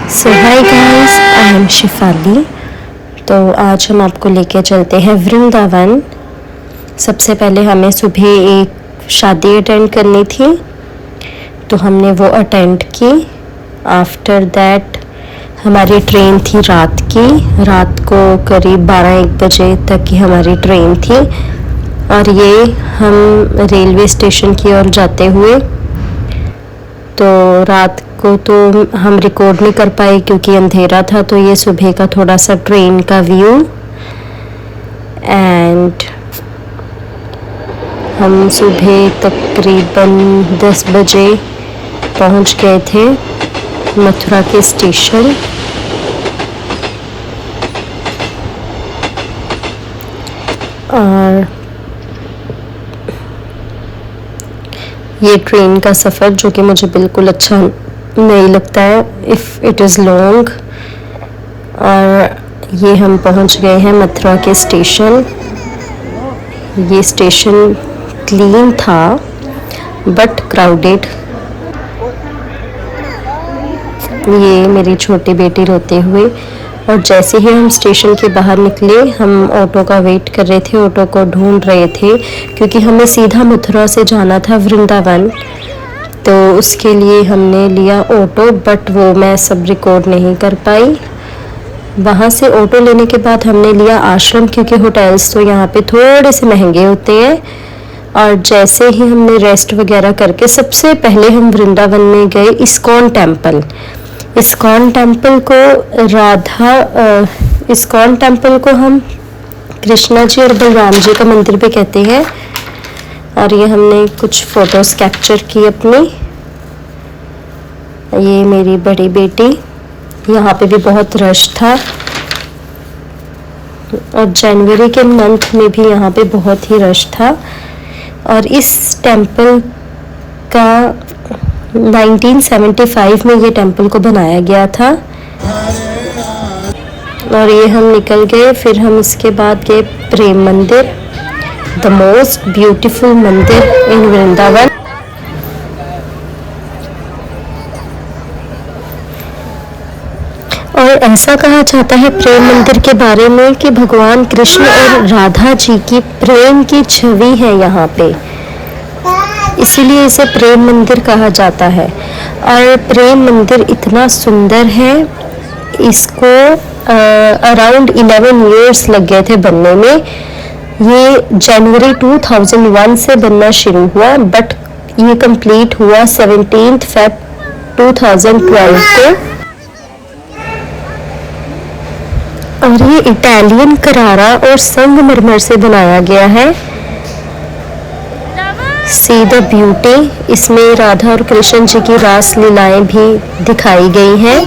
So hi guys, I am Shifali. तो आज हम आपको लेके चलते हैं वृंदावन। सबसे पहले हमें सुबह एक शादी अटेंड करनी थी, तो हमने वो अटेंड की। आफ्टर दैट हमारी ट्रेन थी रात को करीब 12-1 बजे तक की हमारी ट्रेन थी। और ये हम रेलवे स्टेशन की ओर जाते हुए, तो रात को तो हम रिकॉर्ड नहीं कर पाए क्योंकि अंधेरा था। तो ये सुबह का थोड़ा सा ट्रेन का व्यू। एंड हम सुबह तकरीबन 10 बजे पहुंच गए थे मथुरा के स्टेशन। और ये ट्रेन का सफ़र जो कि मुझे बिल्कुल अच्छा नहीं लगता है इफ़ इट इज़ लॉन्ग। और ये हम पहुंच गए हैं मथुरा के स्टेशन। ये स्टेशन क्लीन था बट क्राउडेड। ये मेरी छोटी बेटी रोते हुए। और जैसे ही हम स्टेशन के बाहर निकले, हम ऑटो का वेट कर रहे थे, ऑटो को ढूंढ रहे थे क्योंकि हमें सीधा मथुरा से जाना था वृंदावन। तो उसके लिए हमने लिया ऑटो, बट वो मैं सब रिकॉर्ड नहीं कर पाई। वहाँ से ऑटो लेने के बाद हमने लिया आश्रम, क्योंकि होटल्स तो यहाँ पे थोड़े से महंगे होते हैं। और जैसे ही हमने रेस्ट वगैरह करके, सबसे पहले हम वृंदावन में गए इस्कॉन टेम्पल। इस्कॉन टेम्पल को हम कृष्णा जी और बलराम जी का मंदिर भी कहते हैं। और ये हमने कुछ फोटोज कैप्चर की अपनी। ये मेरी बड़ी बेटी। यहाँ पे भी बहुत रश था, और जनवरी के मंथ में भी यहाँ पे बहुत ही रश था। और इस टेम्पल का 1975 में ये टेम्पल को बनाया गया था। और ये हम निकल गए। फिर हम इसके बाद गए प्रेम मंदिर, द मोस्ट ब्यूटीफुल मंदिर इन वृंदावन। और ऐसा कहा जाता है प्रेम मंदिर के बारे में कि भगवान कृष्ण और राधा जी की प्रेम की छवि है यहाँ पे, इसीलिए इसे प्रेम मंदिर कहा जाता है। और प्रेम मंदिर इतना सुंदर है, इसको अराउंड 11 इयर्स लग गए थे बनने में। ये जनवरी 2001 से बनना शुरू हुआ, बट ये कंप्लीट हुआ 17 फेब 2012 को। और ये इटालियन करारा और संगमरमर से बनाया गया है। See the beauty. इसमें राधा और कृष्ण जी की रास लीलाएं भी दिखाई गई हैं।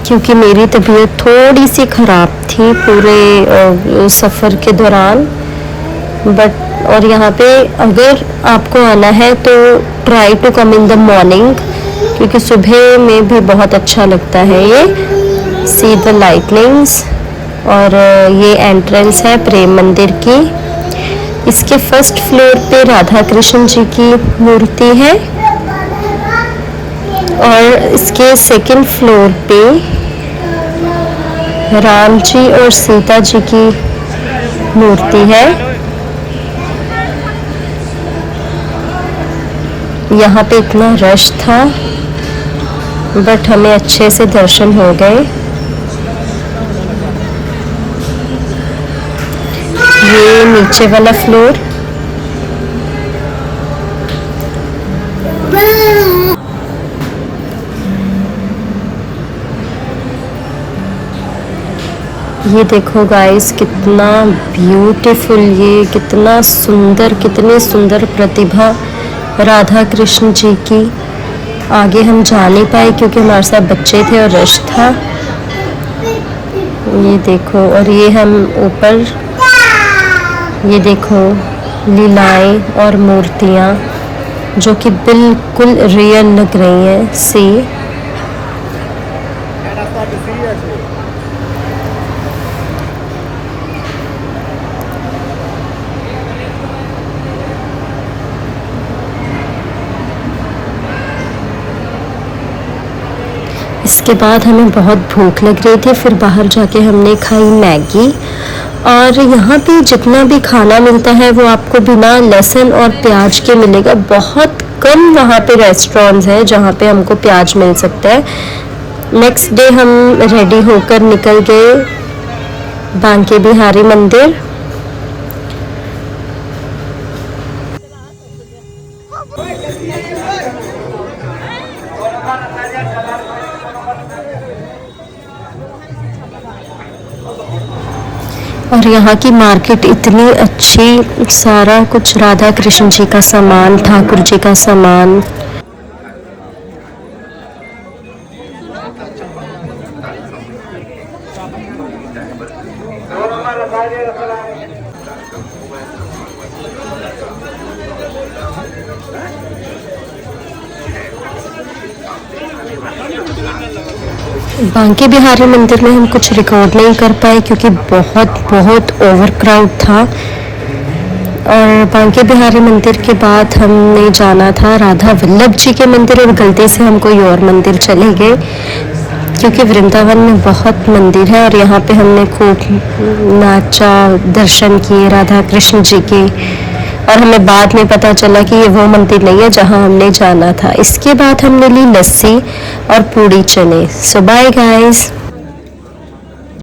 क्योंकि मेरी तबीयत थोड़ी सी ख़राब थी पूरे सफ़र के दौरान, बट और यहाँ पे अगर आपको आना है तो try to come in the morning, क्योंकि सुबह में भी बहुत अच्छा लगता है। ये सी द लाइटनिंग्स। और ये एंट्रेंस है प्रेम मंदिर की। इसके फर्स्ट फ्लोर पे राधा कृष्ण जी की मूर्ति है, और इसके सेकंड फ्लोर पे राम जी और सीता जी की मूर्ति है। यहाँ पे इतना रश था, बट हमें अच्छे से दर्शन हो गए। ये नीचे वाला फ्लोर। ये देखो गाइस, कितना ब्यूटीफुल, ये कितना सुंदर, कितनी सुंदर प्रतिभा राधा कृष्ण जी की। आगे हम जा नहीं पाए क्योंकि हमारे साथ बच्चे थे और रश था। ये देखो। और ये हम ऊपर, ये देखो लीलाएं और मूर्तियाँ जो कि बिल्कुल रियल लग रही हैं। सी इसके बाद हमें बहुत भूख लग रही थी, फिर बाहर जाके हमने खाई मैगी। और यहाँ पे जितना भी खाना मिलता है वो आपको बिना लहसुन और प्याज के मिलेगा। बहुत कम वहाँ पे रेस्टोरेंट्स हैं जहाँ पे हमको प्याज मिल सकता है। नेक्स्ट डे हम रेडी होकर निकल गए बांके बिहारी मंदिर। और यहाँ की मार्केट इतनी अच्छी, सारा कुछ राधा कृष्ण जी का सामान, ठाकुर जी का सामान। बांके बिहारी मंदिर में हम कुछ रिकॉर्ड नहीं कर पाए क्योंकि बहुत ओवर क्राउड था। और बांके बिहारी मंदिर के बाद हमने जाना था राधा वल्लभ जी के मंदिर, और गलती से हम कोई और मंदिर चले गए क्योंकि वृंदावन में बहुत मंदिर है। और यहाँ पे हमने खूब नाचा, दर्शन किए राधा कृष्ण जी के। और हमें बाद में पता चला कि ये वो मंदिर नहीं है जहाँ हमने जाना था। इसके बाद हमने ली लस्सी और पूड़ी चने। सो बाय गाइस।